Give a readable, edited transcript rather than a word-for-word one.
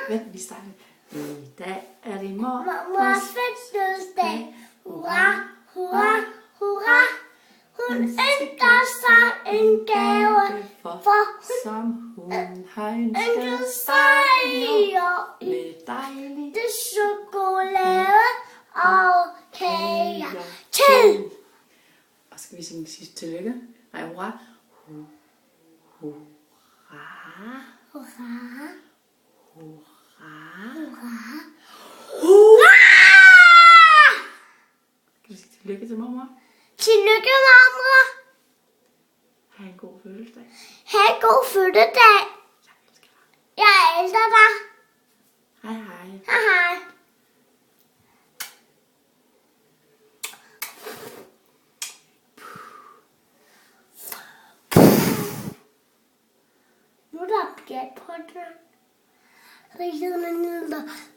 Vent, vi starter. I dag er det Mors fødselsdag. Hurra, hurra, hurra. Hun ønsker sig en gave, for som hun har ønsker ønsket sig med dejligt det chokolade og kager til. Og skal vi synge sidst tillykke? Nej, hurra. Hurra. Hurra, Hurra. hurra. Hurra. Kan vi sige tillykke til mormor? Tillykke, mormor. Ha' en god fødselsdag. Ha' en god fødselsdag. Jeg elsker dig. Jeg elsker dig. Hej hej. Hej hej. Nu er der pjat på den. Rigtigt,